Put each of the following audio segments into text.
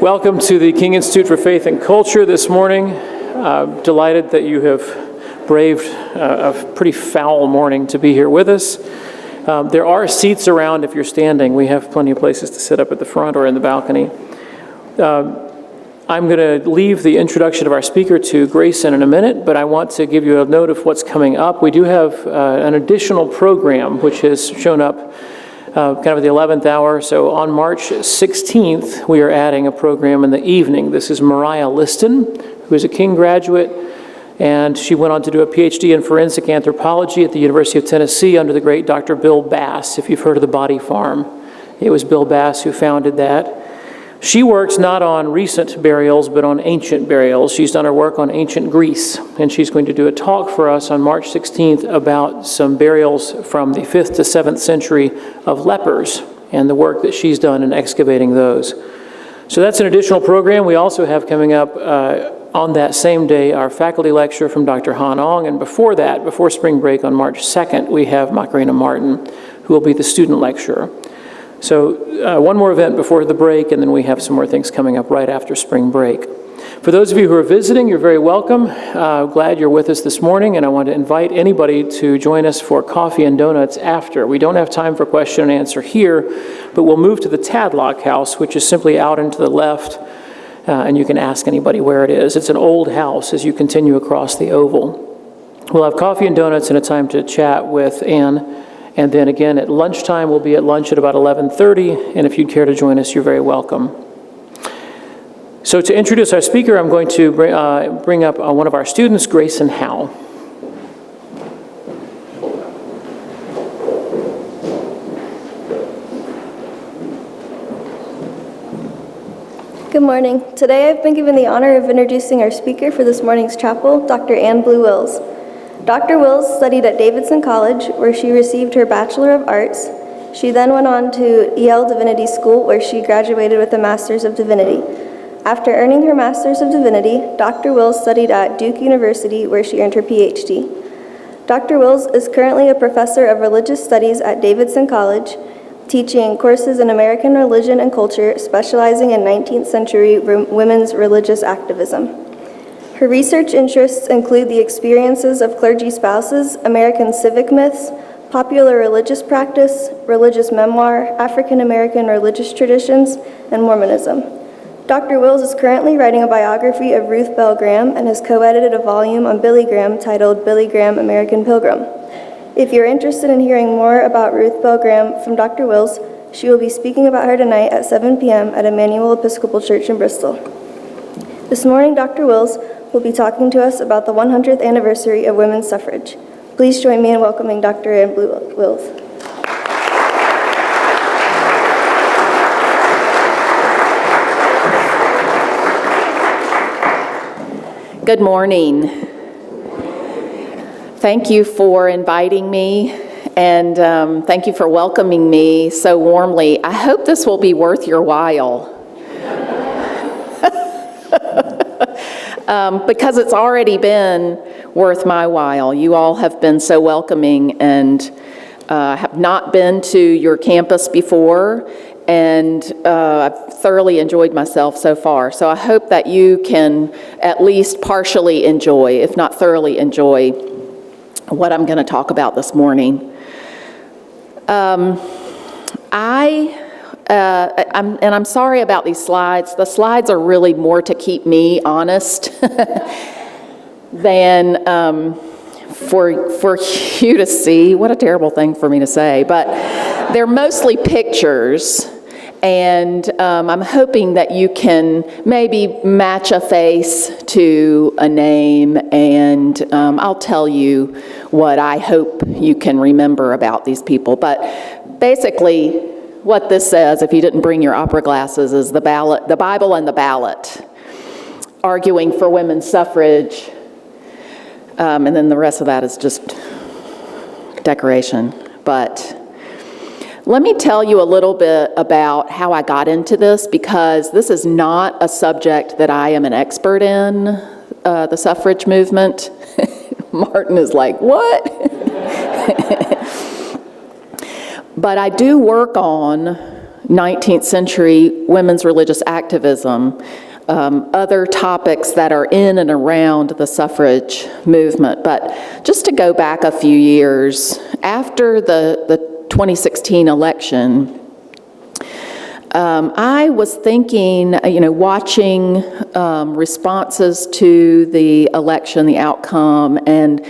Welcome to the King Institute for Faith and Culture this morning. Delighted that you have braved a pretty foul morning to be here with us. There are seats around if you're standing. We have plenty of places to sit up at the front or in the balcony. I'm going to leave the introduction of our speaker to Grayson in a minute, but I want to give you a note of what's coming up. We do have an additional program which has shown up kind of at the 11th hour. So on March 16th, we are adding a program in the evening. This is Mariah Liston, who is a King graduate, and she went on to do a PhD in forensic anthropology at the University of Tennessee under the great Dr. Bill Bass, if you've heard of the Body Farm. It was Bill Bass who founded that. She works not on recent burials, but on ancient burials. She's done her work on ancient Greece, and she's going to do a talk for us on March 16th about some burials from the 5th to 7th century of lepers and the work that she's done in excavating those. So that's an additional program. We also have coming up on that same day our faculty lecture from Dr. Han Ong, and before that, before spring break on March 2nd, we have Macarena Martin, who will be the student lecturer. So one more event before the break, and then we have some more things coming up right after spring break. For those of you who are visiting, you're very welcome. Glad you're with us this morning, and I want to invite anybody to join us for coffee and donuts after. We don't have time for question and answer here, but we'll move to the Tadlock House, which is simply out and to the left, and you can ask anybody where it is. It's an old house as you continue across the oval. We'll have coffee and donuts and a time to chat with Ann. And then again at lunchtime, we'll be at lunch at about 11:30, and if you'd care to join us, you're very welcome. So to introduce our speaker, I'm going to bring up one of our students, Grayson Howe. Good morning. Today I've been given the honor of introducing our speaker for this morning's chapel, Dr. Ann Blue Wills. Dr. Wills studied at Davidson College, where she received her Bachelor of Arts. She then went on to Yale Divinity School, where she graduated with a Master's of Divinity. After earning her Master's of Divinity, Dr. Wills studied at Duke University, where she earned her PhD. Dr. Wills is currently a professor of religious studies at Davidson College, teaching courses in American religion and culture, specializing in 19th century women's religious activism. Her research interests include the experiences of clergy spouses, American civic myths, popular religious practice, religious memoir, African American religious traditions, and Mormonism. Dr. Wills is currently writing a biography of Ruth Bell Graham and has co-edited a volume on Billy Graham titled Billy Graham, American Pilgrim. If you're interested in hearing more about Ruth Bell Graham from Dr. Wills, she will be speaking about her tonight at 7 p.m. at Emmanuel Episcopal Church in Bristol. This morning, Dr. Wills will be talking to us about the 100th anniversary of women's suffrage. Please join me in welcoming Dr. Ann Blue Wills. Good morning. Thank you for inviting me, and thank you for welcoming me so warmly. I hope this will be worth your while. Because it's already been worth my while. You all have been so welcoming and have not been to your campus before, and I've thoroughly enjoyed myself so far. So I hope that you can at least partially enjoy, if not thoroughly enjoy, what I'm going to talk about this morning. I'm sorry about these slides. The slides are really more to keep me honest than for you to see. What a terrible thing for me to say, but they're mostly pictures, and I'm hoping that you can maybe match a face to a name, and I'll tell you what I hope you can remember about these people. But basically, what this says, if you didn't bring your opera glasses, is the Bible and the Ballot, arguing for women's suffrage, and then the rest of that is just decoration. But let me tell you a little bit about how I got into this, because this is not a subject that I am an expert in, the suffrage movement. Martin is like, what? But I do work on 19th century women's religious activism, other topics that are in and around the suffrage movement. But just to go back a few years, after the 2016 election, I was thinking, watching responses to the election, the outcome, and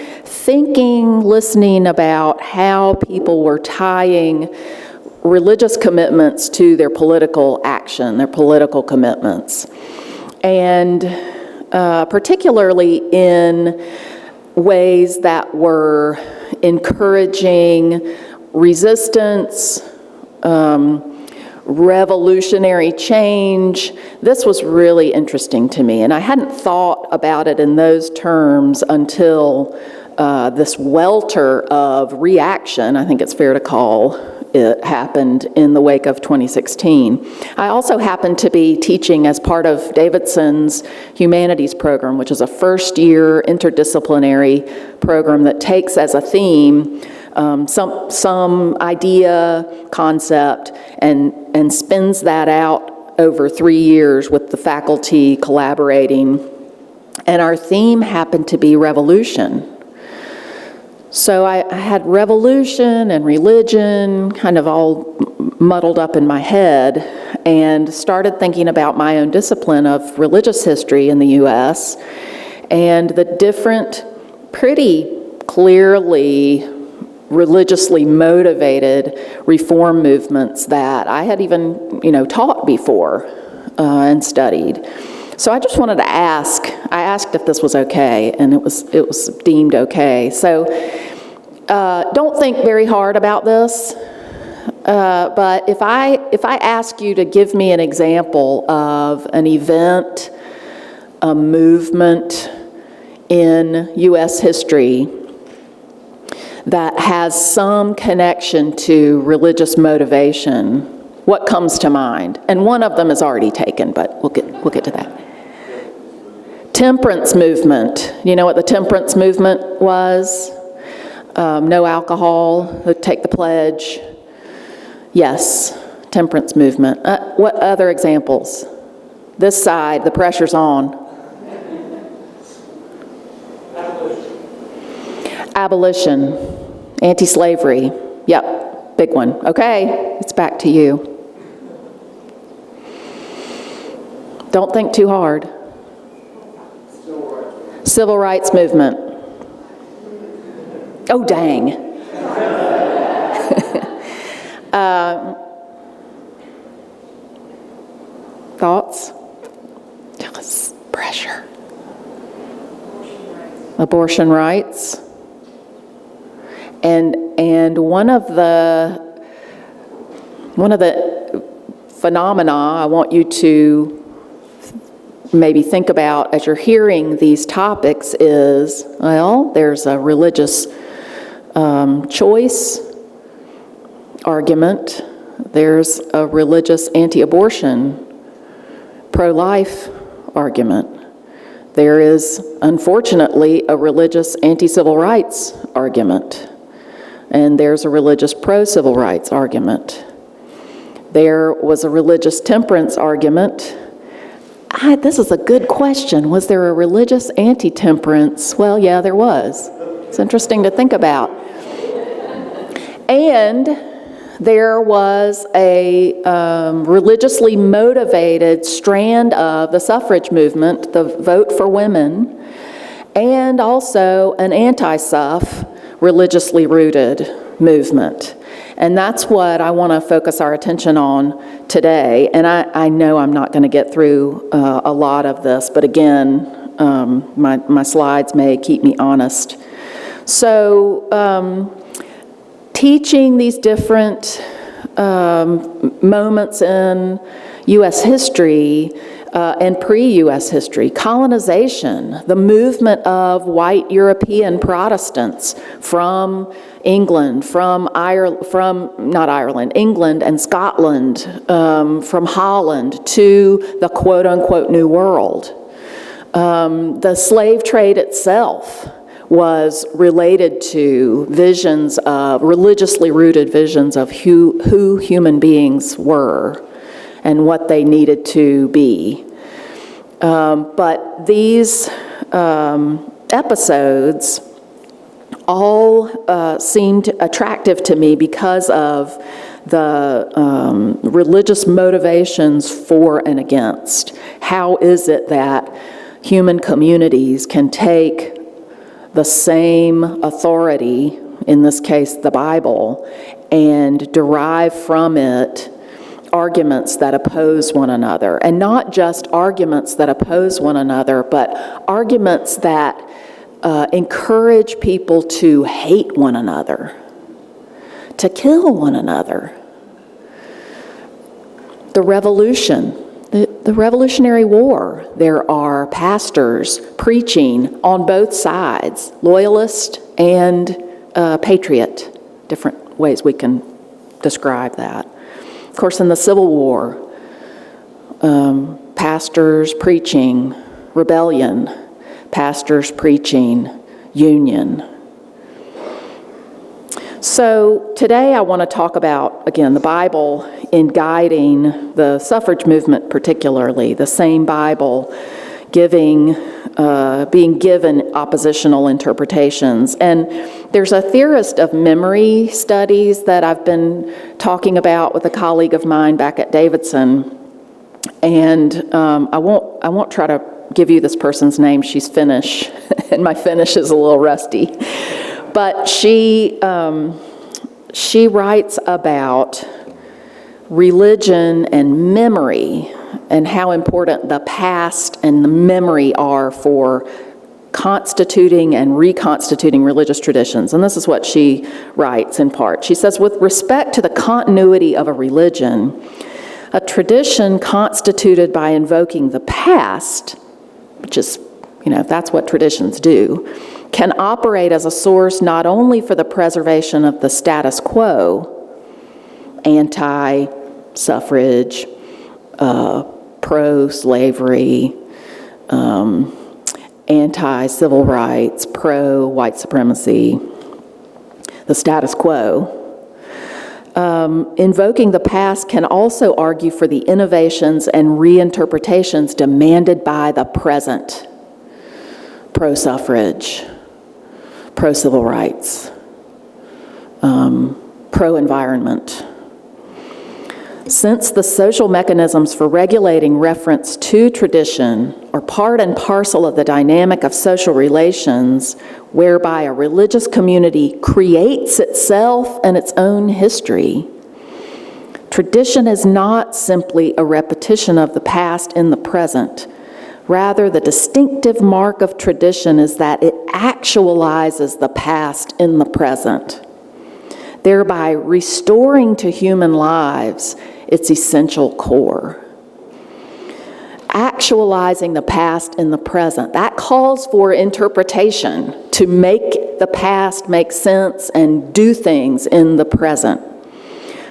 listening about how people were tying religious commitments to their political action, their political commitments. And particularly in ways that were encouraging resistance, revolutionary change. This was really interesting to me, and I hadn't thought about it in those terms until this welter of reaction, I think it's fair to call it, happened in the wake of 2016. I also happened to be teaching as part of Davidson's humanities program, which is a first-year interdisciplinary program that takes as a theme some idea, concept, and spins that out over 3 years with the faculty collaborating. And our theme happened to be revolution. So I had revolution and religion kind of all muddled up in my head, and started thinking about my own discipline of religious history in the U.S. and the different, pretty clearly religiously motivated reform movements that I had even, taught before and studied. So I just wanted to ask. I asked if this was okay, and it was deemed okay. So don't think very hard about this. But if I ask you to give me an example of an event, a movement in U.S. history that has some connection to religious motivation, what comes to mind? And one of them is already taken, but we'll get to that. Temperance movement. You know what the temperance movement was? No alcohol, take the pledge. Yes, temperance movement. What other examples? This side, the pressure's on. Abolition, anti-slavery. Yep, big one. Okay, it's back to you. Don't think too hard. Civil rights movement. Oh, dang. Thoughts? Pressure. Abortion rights. And one of the phenomena I want you to maybe think about as you're hearing these topics is, well, there's a religious choice argument, there's a religious anti-abortion, pro-life argument. There is, unfortunately, a religious anti-civil rights argument, and there's a religious pro-civil rights argument. There was a religious temperance argument. This is a good question. Was there a religious anti-temperance? Well, yeah, there was. It's interesting to think about. And there was a religiously motivated strand of the suffrage movement, the Vote for Women, and also an anti-suff, religiously rooted movement. And that's what I want to focus our attention on today. And I know I'm not going to get through a lot of this, but again, my slides may keep me honest. So teaching these different moments in U.S. history and pre-U.S. history, colonization, the movement of white European Protestants from England, England and Scotland, from Holland to the quote-unquote New World. The slave trade itself, was related to visions of, religiously rooted visions of who human beings were and what they needed to be. But these episodes all seemed attractive to me because of the religious motivations for and against. How is it that human communities can take the same authority, in this case the Bible, and derive from it arguments that oppose one another? And not just arguments that oppose one another, but arguments that encourage people to hate one another, to kill one another. The revolution, the Revolutionary War, there are pastors preaching on both sides, loyalist and patriot, different ways we can describe that. Of course, in the Civil War, pastors preaching rebellion, pastors preaching union. So today I want to talk about, again, the Bible in guiding the suffrage movement particularly, the same Bible being given oppositional interpretations. And there's a theorist of memory studies that I've been talking about with a colleague of mine back at Davidson. And I won't try to give you this person's name. She's Finnish, and my Finnish is a little rusty. But she writes about religion and memory and how important the past and the memory are for constituting and reconstituting religious traditions. And this is what she writes in part. She says, with respect to the continuity of a religion, a tradition constituted by invoking the past, which is, that's what traditions do, can operate as a source not only for the preservation of the status quo, anti-suffrage, pro-slavery, anti-civil rights, pro-white supremacy, the status quo. Invoking the past can also argue for the innovations and reinterpretations demanded by the present, pro-suffrage, pro-civil rights, pro-environment. Since the social mechanisms for regulating reference to tradition are part and parcel of the dynamic of social relations, whereby a religious community creates itself and its own history, tradition is not simply a repetition of the past in the present. Rather, the distinctive mark of tradition is that it actualizes the past in the present, thereby restoring to human lives its essential core. Actualizing the past in the present, that calls for interpretation to make the past make sense and do things in the present.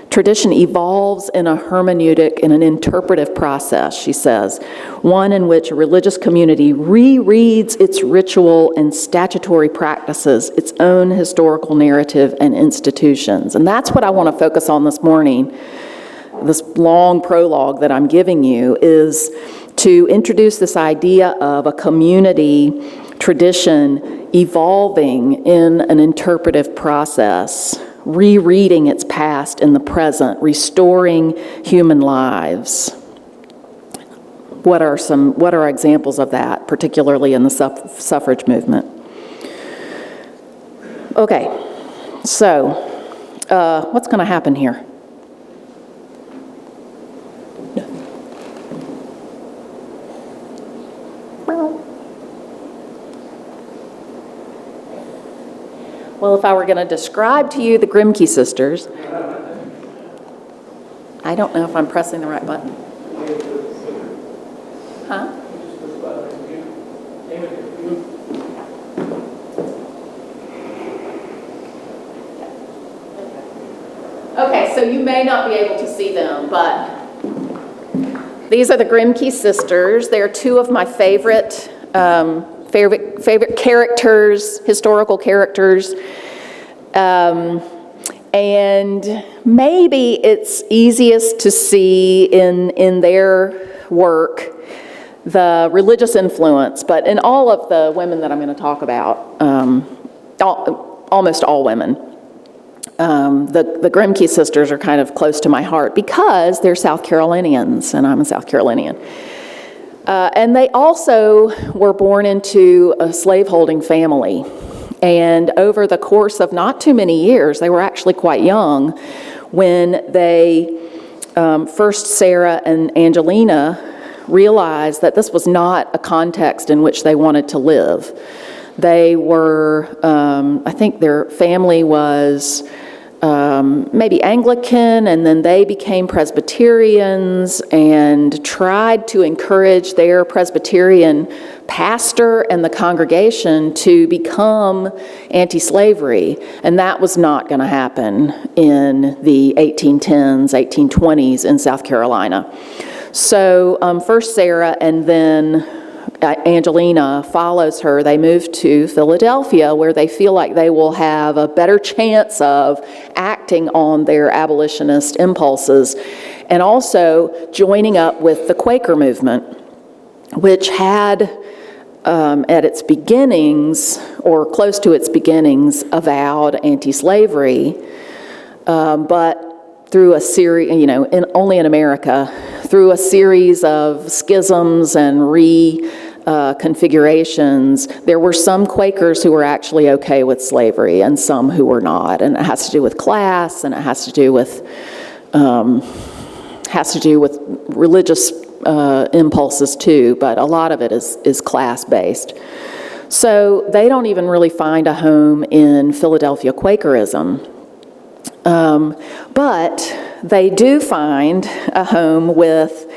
Tradition evolves in a hermeneutic, in an interpretive process, she says, one in which a religious community rereads its ritual and statutory practices, its own historical narrative and institutions. And that's what I want to focus on this morning. This long prologue that I'm giving you is to introduce this idea of a community tradition evolving in an interpretive process, rereading its past in the present, restoring human lives. What are examples of that, particularly in the suffrage movement? Okay, so what's going to happen here? Well, if I were going to describe to you the Grimke Sisters, I don't know if I'm pressing the right button. Huh? Okay, so you may not be able to see them, but these are the Grimke Sisters. They are two of my favorite favorite characters, historical characters. And maybe it's easiest to see in their work the religious influence, but in all of the women that I'm going to talk about, almost all women, the Grimke Sisters are kind of close to my heart because they're South Carolinians, and I'm a South Carolinian. And they also were born into a slaveholding family. And over the course of not too many years, they were actually quite young when they, first Sarah and Angelina, realized that this was not a context in which they wanted to live. They were, I think their family was maybe Anglican, and then they became Presbyterians and tried to encourage their Presbyterian pastor and the congregation to become anti-slavery, and that was not going to happen in the 1810s, 1820s in South Carolina. So first Sarah and then Angelina follows her. They move to Philadelphia, where they feel like they will have a better chance of acting on their abolitionist impulses, and also joining up with the Quaker movement, which had at its beginnings, or close to its beginnings, avowed anti-slavery, but through a series, only in America, through a series of schisms and reconfigurations, there were some Quakers who were actually okay with slavery and some who were not. And it has to do with class, and it has to do with religious impulses too, but a lot of it is class-based. So they don't even really find a home in Philadelphia Quakerism. But they do find a home with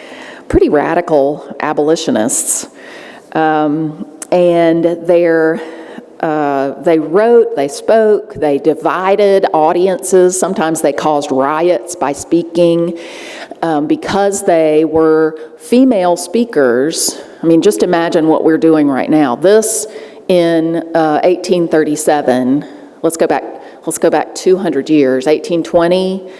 pretty radical abolitionists, and they wrote, they spoke, they divided audiences. Sometimes they caused riots by speaking because they were female speakers. I mean, just imagine what we're doing right now. This in 1837. Let's go back 200 years, 1820,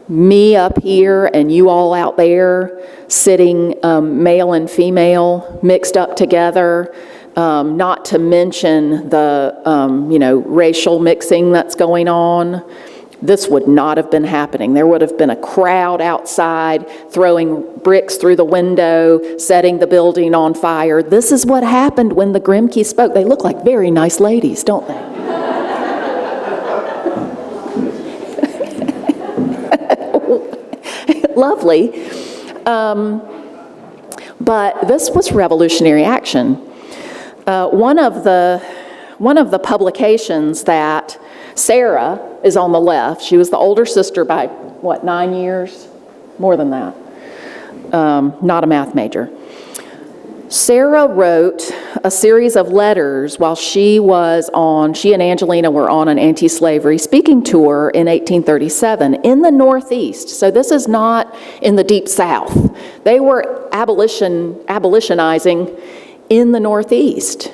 me up here and you all out there sitting male and female mixed up together, not to mention the racial mixing that's going on. This would not have been happening. There would have been a crowd outside throwing bricks through the window, setting the building on fire. This is what happened when the Grimke spoke. They look like very nice ladies, don't they? Lovely, but this was revolutionary action. One of the publications that Sarah is on the left. She was the older sister by 9 years, more than that. Not a math major. Sarah wrote a series of letters while she and Angelina were on an anti-slavery speaking tour in 1837 in the Northeast. So this is not in the Deep South. They were abolitionizing in the Northeast.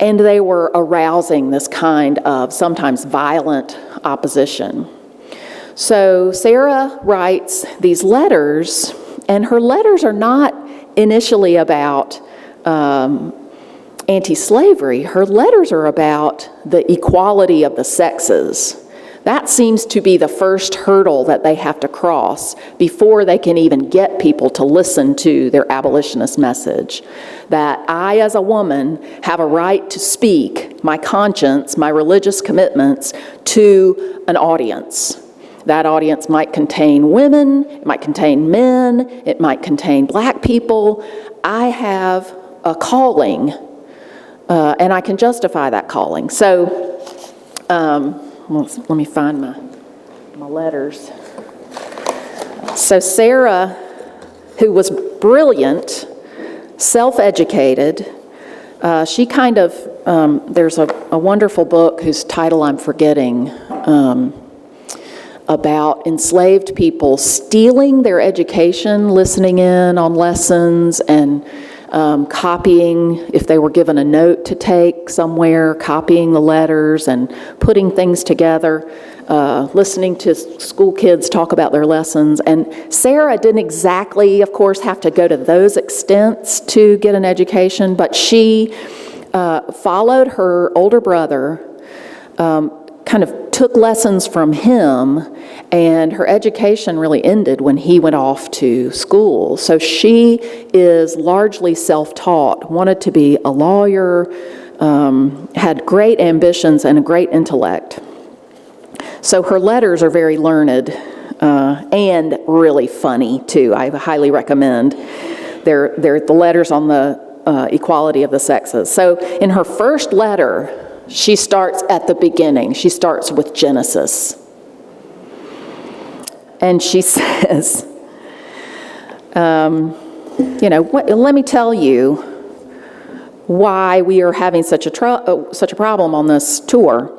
And they were arousing this kind of sometimes violent opposition. So Sarah writes these letters, and her letters are not initially about anti-slavery. Her letters are about the equality of the sexes. That seems to be the first hurdle that they have to cross before they can even get people to listen to their abolitionist message. That I, as a woman, have a right to speak my conscience, my religious commitments to an audience. That audience might contain women, it might contain men, it might contain black people. I have a calling, and I can justify that calling. So, let me find my letters. So Sarah, who was brilliant, self-educated, she kind of, there's a wonderful book whose title I'm forgetting, about enslaved people stealing their education, listening in on lessons, and copying, if they were given a note to take somewhere, copying the letters and putting things together, listening to school kids talk about their lessons. And Sarah didn't exactly, of course, have to go to those extents to get an education, but she followed her older brother, kind of took lessons from him, and her education really ended when he went off to school. So she is largely self-taught, wanted to be a lawyer, had great ambitions and a great intellect. So her letters are very learned and really funny, too. I highly recommend. They're the letters on the equality of the sexes. So in her first letter, she starts at the beginning. She starts with Genesis. And she says, let me tell you why we are having such a problem on this tour.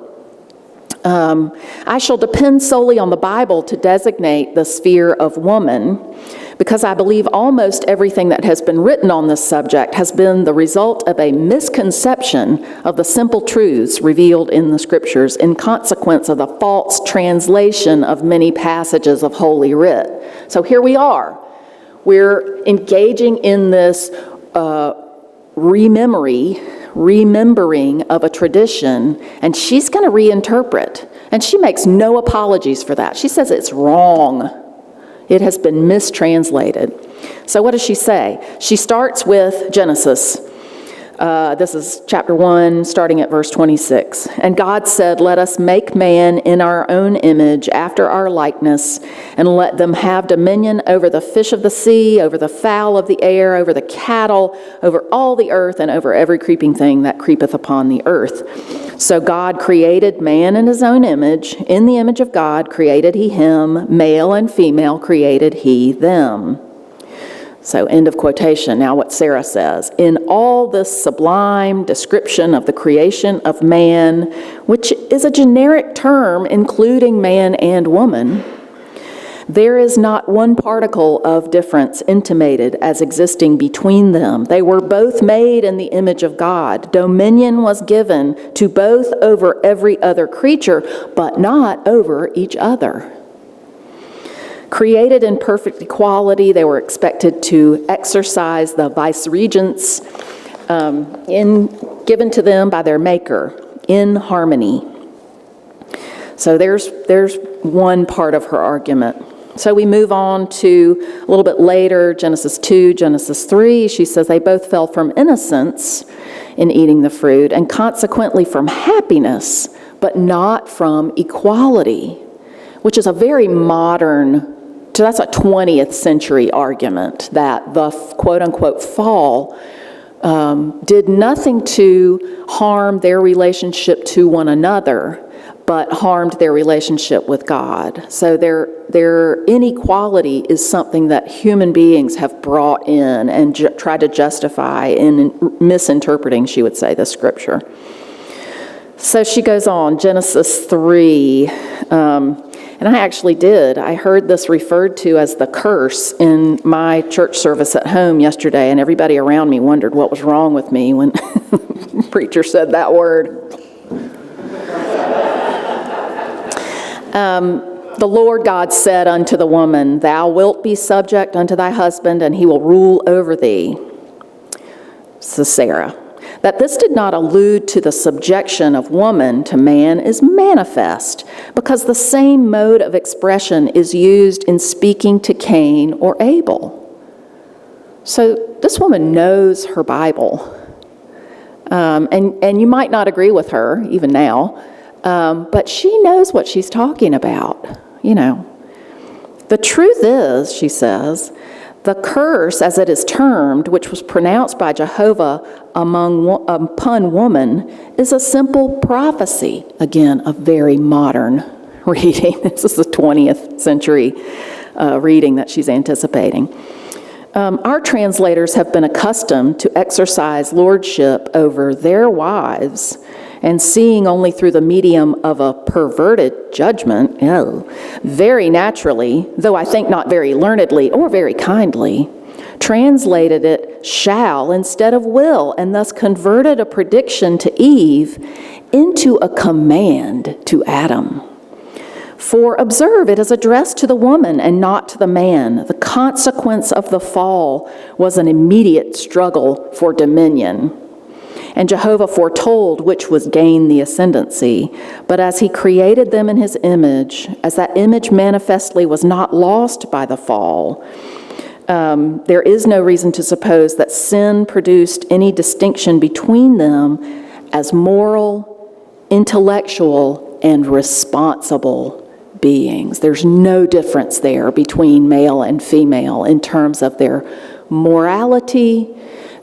I shall depend solely on the Bible to designate the sphere of woman, because I believe almost everything that has been written on this subject has been the result of a misconception of the simple truths revealed in the Scriptures in consequence of the false translation of many passages of Holy Writ. So here we are. We're engaging in this remembering of a tradition, and she's going to reinterpret. And she makes no apologies for that. She says it's wrong. It has been mistranslated. So what does she say? She starts with Genesis. This is chapter 1, starting at verse 26. And God said, "Let us make man in our own image, after our likeness, and let them have dominion over the fish of the sea, over the fowl of the air, over the cattle, over all the earth, and over every creeping thing that creepeth upon the earth." So God created man in his own image. In the image of God created he him, male and female created he them. So end of quotation. Now what Sarah says. In all this sublime description of the creation of man, which is a generic term including man and woman, there is not one particle of difference intimated as existing between them. They were both made in the image of God. Dominion was given to both over every other creature, but not over each other. Created in perfect equality, they were expected to exercise the viceregents given to them by their Maker in harmony. So there's one part of her argument. So we move on to a little bit later, Genesis 2, Genesis 3. She says they both fell from innocence in eating the fruit, and consequently from happiness, but not from equality, which is a very modern, so that's a 20th century argument, that the quote-unquote fall did nothing to harm their relationship to one another, but harmed their relationship with God. So their inequality is something that human beings have brought in and tried to justify in misinterpreting, she would say, the Scripture. So she goes on, Genesis 3, and I actually did. I heard this referred to as the curse in my church service at home yesterday, and everybody around me wondered what was wrong with me when the preacher said that word. The Lord God said unto the woman, "Thou wilt be subject unto thy husband, and he will rule over thee." So Sarah. That this did not allude to the subjection of woman to man is manifest, because the same mode of expression is used in speaking to Cain or Abel. So this woman knows her Bible, and you might not agree with her even now, but she knows what she's talking about. The truth is, she says, the curse, as it is termed, which was pronounced by Jehovah upon woman, is a simple prophecy. Again, a very modern reading. This is the 20th century reading that she's anticipating. Our translators have been accustomed to exercise lordship over their wives, and seeing only through the medium of a perverted judgment, very naturally, though I think not very learnedly or very kindly, translated it shall instead of will, and thus converted a prediction to Eve into a command to Adam. For observe, it is addressed to the woman and not to the man. The consequence of the fall was an immediate struggle for dominion. And Jehovah foretold which was gain the ascendancy. But as he created them in his image, as that image manifestly was not lost by the fall, there is no reason to suppose that sin produced any distinction between them as moral, intellectual, and responsible beings. There's no difference there between male and female in terms of their morality,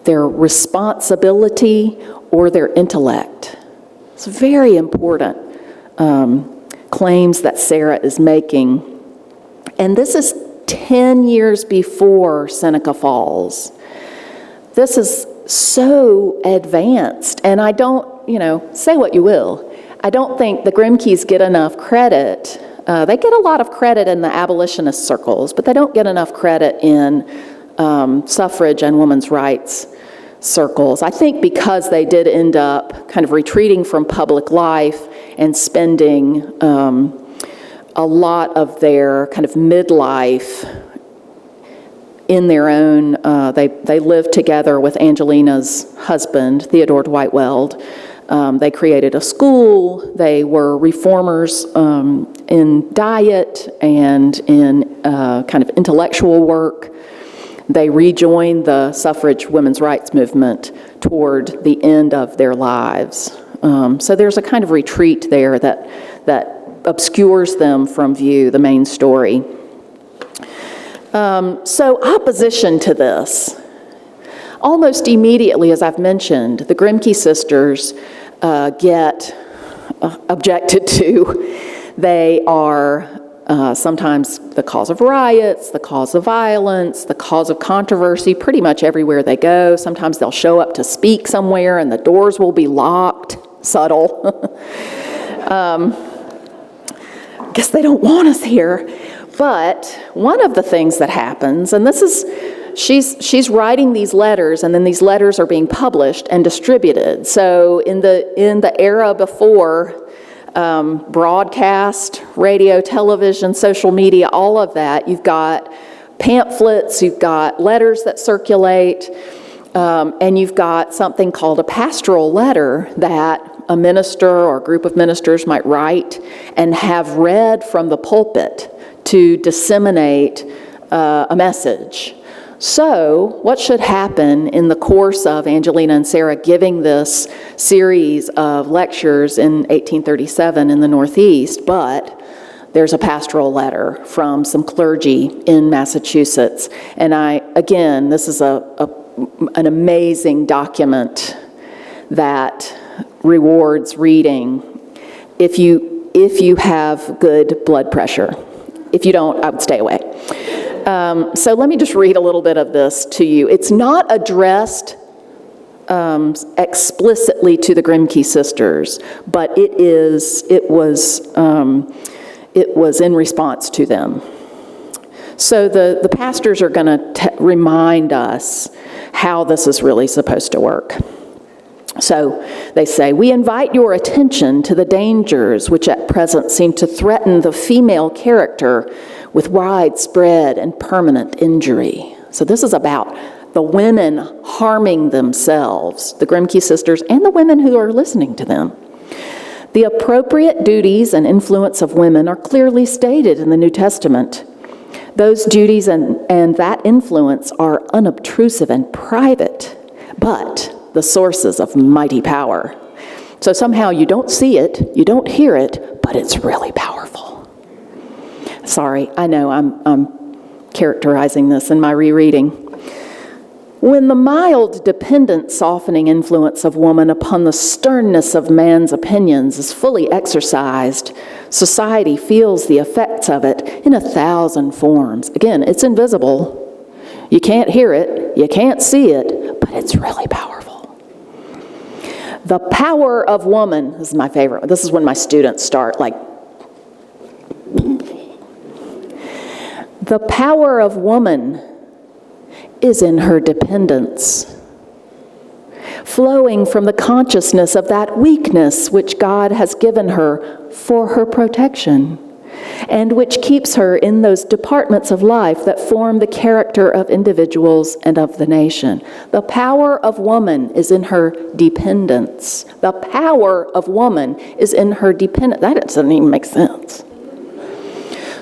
their responsibility, or their intellect. It's very important claims that Sarah is making. And this is 10 years before Seneca Falls. This is so advanced, and I don't, say what you will, I don't think the Grimkes get enough credit. They get a lot of credit in the abolitionist circles, but they don't get enough credit in suffrage and women's rights circles. I think because they did end up kind of retreating from public life and spending a lot of their kind of midlife in their own, they lived together with Angelina's husband, Theodore Dwight Weld. They created a school. They were reformers in diet and in kind of intellectual work. They rejoined the suffrage women's rights movement toward the end of their lives. So there's a kind of retreat there that obscures them from view, the main story. So opposition to this. Almost immediately, as I've mentioned, the Grimke sisters get objected to. They are sometimes the cause of riots, the cause of violence, the cause of controversy pretty much everywhere they go. Sometimes they'll show up to speak somewhere and the doors will be locked. Subtle. I guess they don't want us here. But one of the things that happens, and this is, she's writing these letters, and then these letters are being published and distributed. So in the era before broadcast, radio, television, social media, all of that, you've got pamphlets, you've got letters that circulate, and you've got something called a pastoral letter that a minister or a group of ministers might write and have read from the pulpit to disseminate a message. So what should happen in the course of Angelina and Sarah giving this series of lectures in 1837 in the Northeast, but there's a pastoral letter from some clergy in Massachusetts. And again, this is an amazing document that rewards reading if you have good blood pressure. If you don't, I would stay away. So let me just read a little bit of this to you. It's not addressed explicitly to the Grimke sisters, but it was in response to them. So the pastors are going to remind us how this is really supposed to work. So they say, we invite your attention to the dangers which at present seem to threaten the female character with widespread and permanent injury. So this is about the women harming themselves, the Grimke sisters and the women who are listening to them. The appropriate duties and influence of women are clearly stated in the New Testament. Those duties and that influence are unobtrusive and private, but the sources of mighty power. So somehow you don't see it, you don't hear it, but it's really powerful. Sorry, I know I'm characterizing this in my rereading. When the mild, dependent, softening influence of woman upon the sternness of man's opinions is fully exercised, society feels the effects of it in 1,000 forms. Again, it's invisible. You can't hear it, you can't see it, but it's really powerful. The power of woman, this is my favorite. This is when my students start like, the power of woman is in her dependence, flowing from the consciousness of that weakness which God has given her for her protection, and which keeps her in those departments of life that form the character of individuals and of the nation. The power of woman is in her dependence. The power of woman is in her dependence. That doesn't even make sense.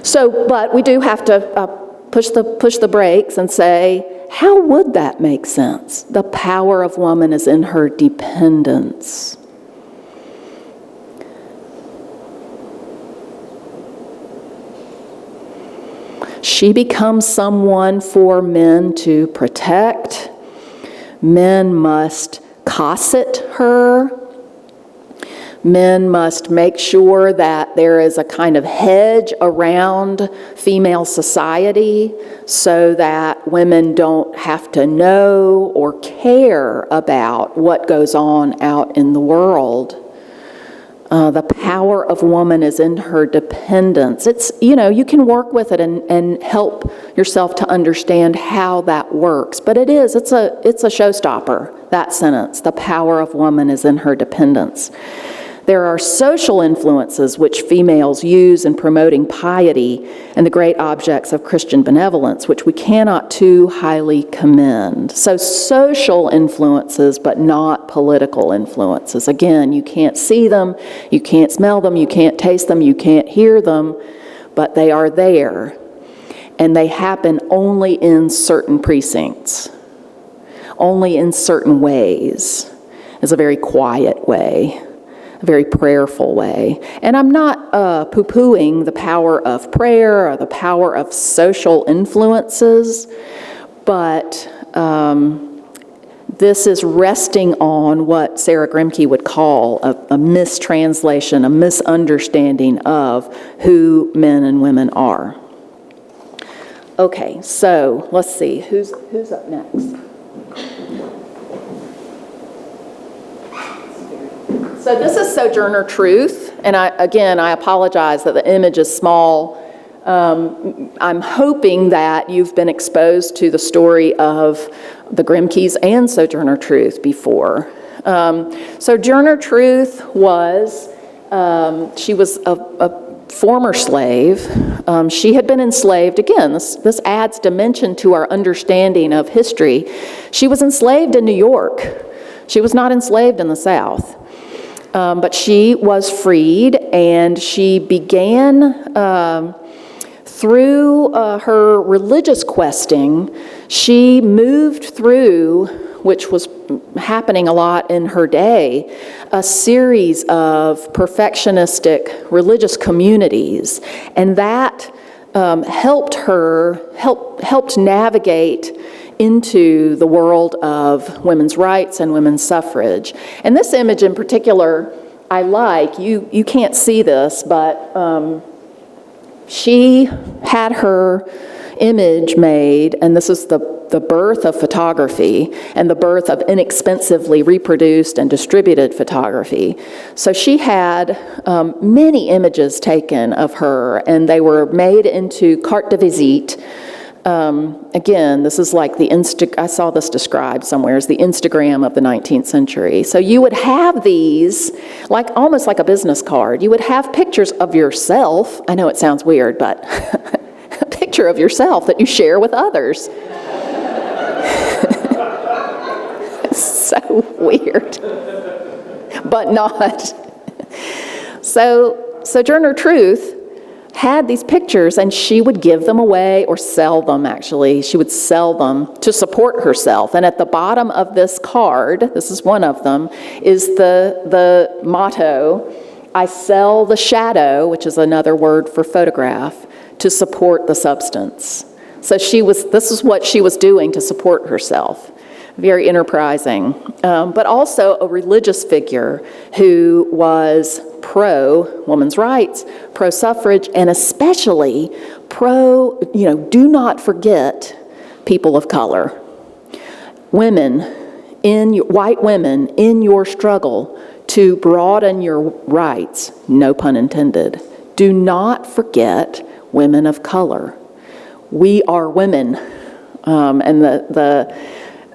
So, but we do have to push the brakes and say, how would that make sense? The power of woman is in her dependence. She becomes someone for men to protect. Men must cosset her. Men must make sure that there is a kind of hedge around female society so that women don't have to know or care about what goes on out in the world. The power of woman is in her dependence. It's, you can work with it and help yourself to understand how that works. But it's a showstopper, that sentence. The power of woman is in her dependence. There are social influences which females use in promoting piety and the great objects of Christian benevolence, which we cannot too highly commend. So social influences, but not political influences. Again, you can't see them, you can't smell them, you can't taste them, you can't hear them, but they are there. And they happen only in certain precincts, only in certain ways. It's a very quiet way. A very prayerful way. And I'm not poo-pooing the power of prayer or the power of social influences, but this is resting on what Sarah Grimke would call a mistranslation, a misunderstanding of who men and women are. Okay, so let's see, who's up next? So this is Sojourner Truth, and I apologize that the image is small. I'm hoping that you've been exposed to the story of the Grimkes and Sojourner Truth before. Sojourner Truth was, she was a former slave. She had been enslaved. Again, this adds dimension to our understanding of history. She was enslaved in New York. She was not enslaved in the South. But she was freed, and she began, through her religious questing, she moved through, which was happening a lot in her day, a series of perfectionistic religious communities, and that helped navigate into the world of women's rights and women's suffrage. And this image in particular, I like. You can't see this, but she had her image made, and this is the birth of photography and the birth of inexpensively reproduced and distributed photography. So she had many images taken of her, and they were made into carte de visite. Again, this is like I saw this described somewhere as the Instagram of the 19th century. So you would have these, almost like a business card. You would have pictures of yourself. I know it sounds weird, but a picture of yourself that you share with others. So weird, but not. So Sojourner Truth had these pictures, and she would give them away or sell them, actually. She would sell them to support herself. And at the bottom of this card, this is one of them, is the motto, "I sell the shadow," which is another word for photograph, "to support the substance." So this is what she was doing to support herself. Very enterprising, but also a religious figure who was pro-women's rights, pro-suffrage, and especially do not forget people of color. White women in your struggle to broaden your rights, no pun intended, do not forget women of color. We are women. and the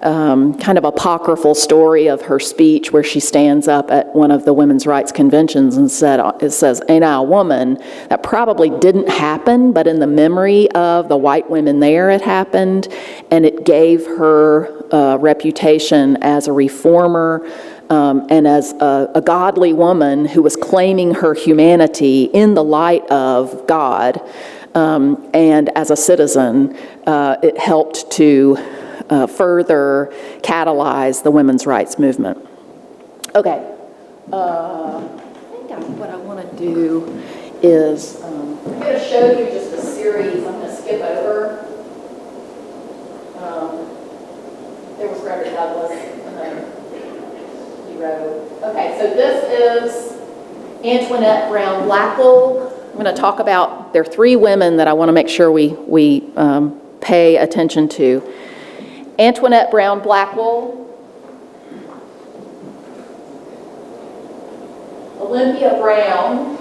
kind of apocryphal story of her speech where she stands up at one of the women's rights conventions and it says, "Ain't I a woman?" That probably didn't happen, but in the memory of the white women there, it happened, and it gave her a reputation as a reformer and as a godly woman who was claiming her humanity in the light of God. And as a citizen, it helped to further catalyze the women's rights movement. Okay, I think what I want to do is, I'm going to show you just a series. I'm going to skip over. There was Frederick Douglass, and then he wrote. Okay, so this is Antoinette Brown Blackwell. I'm going to talk about, there are three women that I want to make sure we pay attention to. Antoinette Brown Blackwell, Olympia Brown,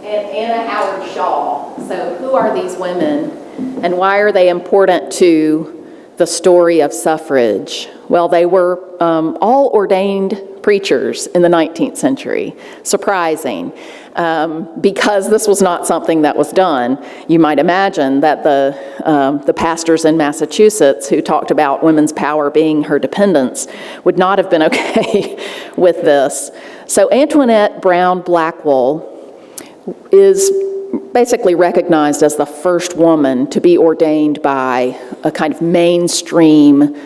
and Anna Howard Shaw. So who are these women, and why are they important to the story of suffrage? Well, they were all ordained preachers in the 19th century. Surprising, because this was not something that was done. You might imagine that the pastors in Massachusetts who talked about women's power being her dependence would not have been okay with this. So Antoinette Brown Blackwell is basically recognized as the first woman to be ordained by a kind of mainstream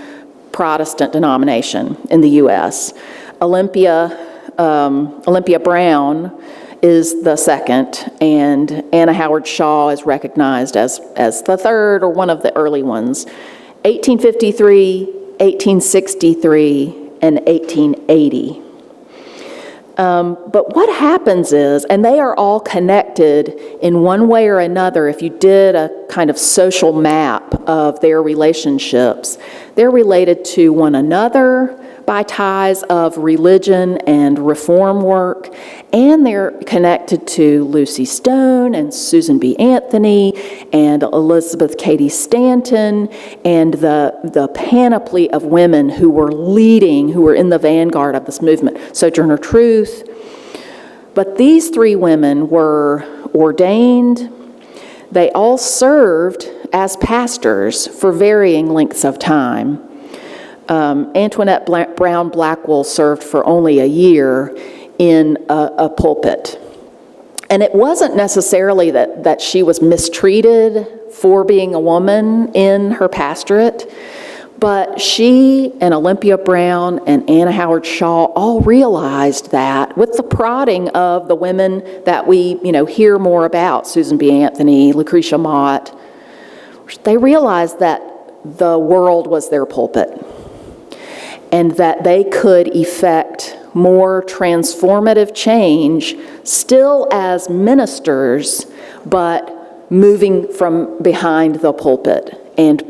Protestant denomination in the U.S. Olympia Brown is the second, and Anna Howard Shaw is recognized as the third, or one of the early ones. 1853, 1863, and 1880. But what happens is, and they are all connected in one way or another, if you did a kind of social map of their relationships, they're related to one another by ties of religion and reform work, and they're connected to Lucy Stone and Susan B. Anthony and Elizabeth Cady Stanton and the panoply of women who were leading, who were in the vanguard of this movement, Sojourner Truth. But these three women were ordained. They all served as pastors for varying lengths of time. Antoinette Brown Blackwell served for only a year in a pulpit. And it wasn't necessarily that she was mistreated for being a woman in her pastorate, but she and Olympia Brown and Anna Howard Shaw all realized that with the prodding of the women that we hear more about, Susan B. Anthony, Lucretia Mott, they realized that the world was their pulpit, and that they could effect more transformative change still as ministers, but moving from behind the pulpit and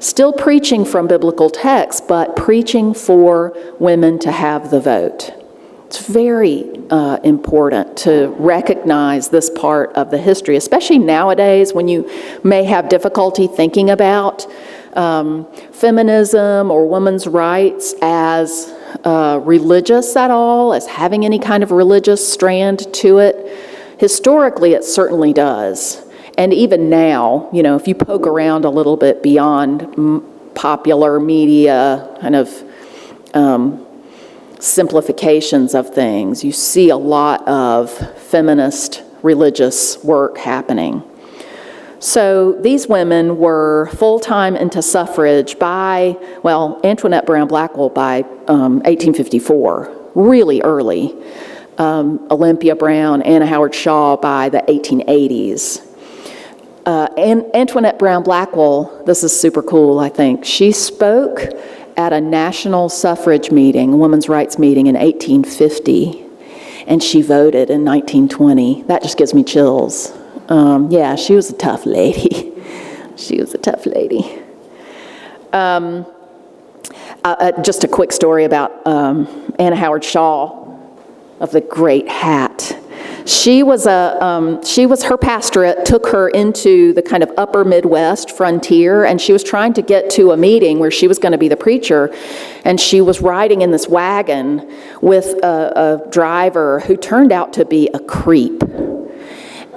still preaching from biblical texts, but preaching for women to have the vote. It's very important to recognize this part of the history, especially nowadays when you may have difficulty thinking about feminism or women's rights as religious at all, as having any kind of religious strand to it. Historically, it certainly does. And even now, if you poke around a little bit beyond popular media kind of simplifications of things, you see a lot of feminist religious work happening. So these women were full-time into suffrage by, Antoinette Brown Blackwell by 1854, really early. Olympia Brown, Anna Howard Shaw by the 1880s. And Antoinette Brown Blackwell, this is super cool, I think. She spoke at a national suffrage meeting, a women's rights meeting in 1850, and she voted in 1920. That just gives me chills. She was a tough lady. She was a tough lady. Just a quick story about Anna Howard Shaw of the great hat. Her pastorate took her into the kind of upper Midwest frontier, and she was trying to get to a meeting where she was going to be the preacher, and she was riding in this wagon with a driver who turned out to be a creep.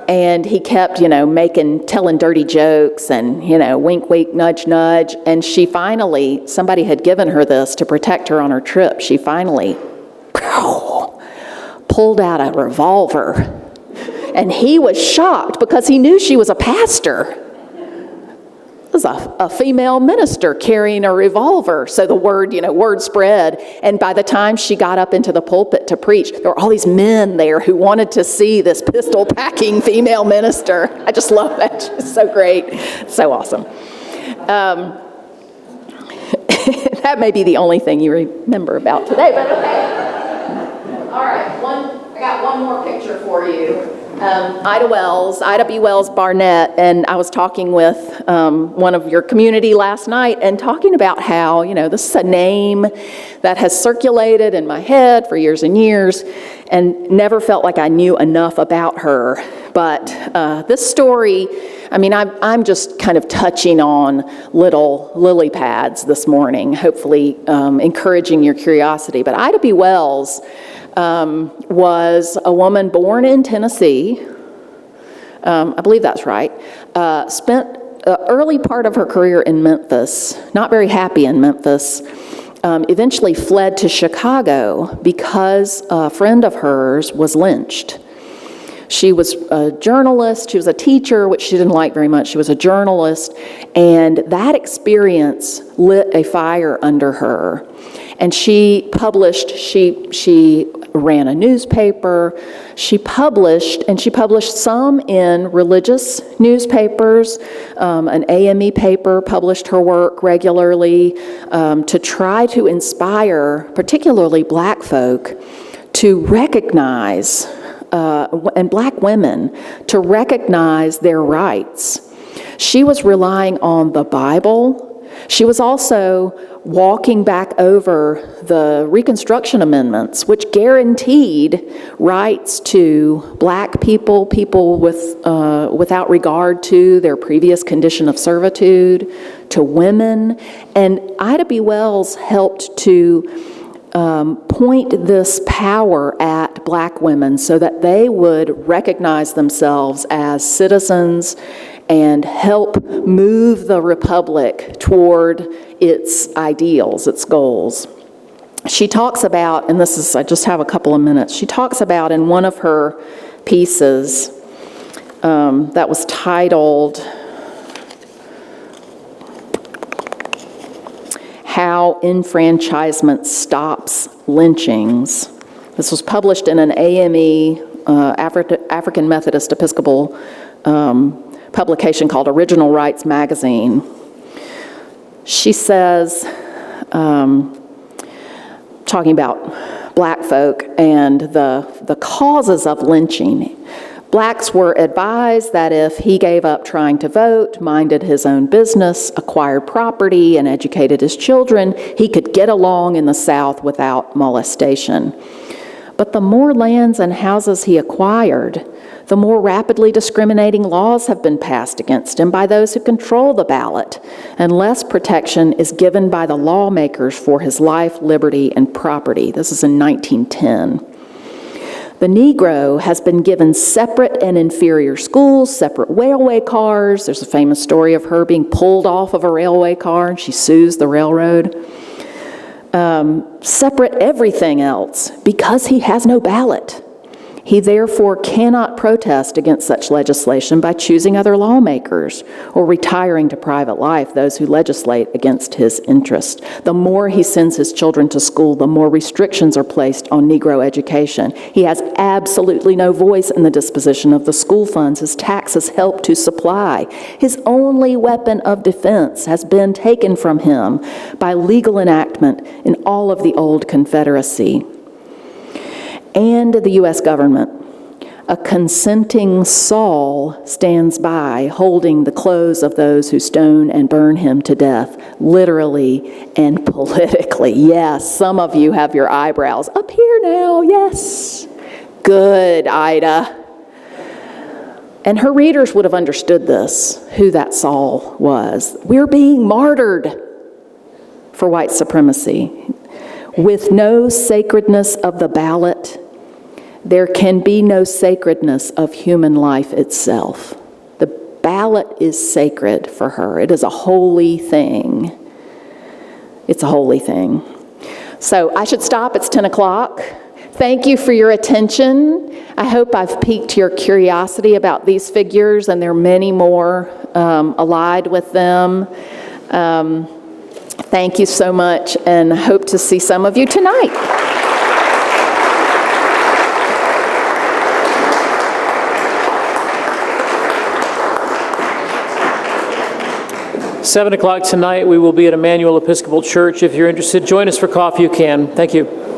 And he kept, telling dirty jokes and, wink, wink, nudge, nudge. And somebody had given her this to protect her on her trip. She finally pulled out a revolver. And he was shocked because he knew she was a pastor. It was a female minister carrying a revolver. So the word spread. And by the time she got up into the pulpit to preach, there were all these men there who wanted to see this pistol-packing female minister. I just love that. She's so great. So awesome. That may be the only thing you remember about today, but okay. All right, I got one more picture for you. Ida B. Wells Barnett, and I was talking with one of your community last night and talking about how, this is a name that has circulated in my head for years and years and never felt like I knew enough about her. But this story, I'm just kind of touching on little lily pads this morning, hopefully encouraging your curiosity. But Ida B. Wells was a woman born in Tennessee. I believe that's right. Spent the early part of her career in Memphis, not very happy in Memphis. Eventually fled to Chicago because a friend of hers was lynched. She was a journalist, she was a teacher, which she didn't like very much. She was a journalist, and that experience lit a fire under her. And she ran a newspaper, she published some in religious newspapers. An AME paper published her work regularly to try to inspire, particularly black folk, to recognize, and black women, to recognize their rights. She was relying on the Bible. She was also walking back over the Reconstruction Amendments, which guaranteed rights to black people without regard to their previous condition of servitude, to women. And Ida B. Wells helped to point this power at black women so that they would recognize themselves as citizens and help move the republic toward its ideals, its goals. She talks about, and I just have a couple of minutes, she talks about in one of her pieces that was titled, How Enfranchisement Stops Lynchings. This was published in an AME, African Methodist Episcopal publication called Original Rights Magazine. She says, talking about black folk and the causes of lynching, blacks were advised that if he gave up trying to vote, minded his own business, acquired property, and educated his children, he could get along in the South without molestation. But the more lands and houses he acquired, the more rapidly discriminating laws have been passed against him by those who control the ballot, and less protection is given by the lawmakers for his life, liberty, and property. This is in 1910. The Negro has been given separate and inferior schools, separate railway cars. There's a famous story of her being pulled off of a railway car, and she sues the railroad. Separate everything else because he has no ballot. He therefore cannot protest against such legislation by choosing other lawmakers or retiring to private life, those who legislate against his interest. The more he sends his children to school, the more restrictions are placed on Negro education. He has absolutely no voice in the disposition of the school funds his taxes help to supply. His only weapon of defense has been taken from him by legal enactment in all of the old Confederacy. And the U.S. government, a consenting Saul stands by, holding the clothes of those who stone and burn him to death, literally and politically. Yes, some of you have your eyebrows up here now, yes. Good, Ida. And her readers would have understood this, who that Saul was. We're being martyred for white supremacy. With no sacredness of the ballot, there can be no sacredness of human life itself. The ballot is sacred for her. It is a holy thing. It's a holy thing. So I should stop. It's 10 o'clock. Thank you for your attention. I hope I've piqued your curiosity about these figures, and there are many more allied with them. Thank you so much, and I hope to see some of you tonight. At 7 o'clock tonight, we will be at Emmanuel Episcopal Church. If you're interested, join us for coffee, you can. Thank you.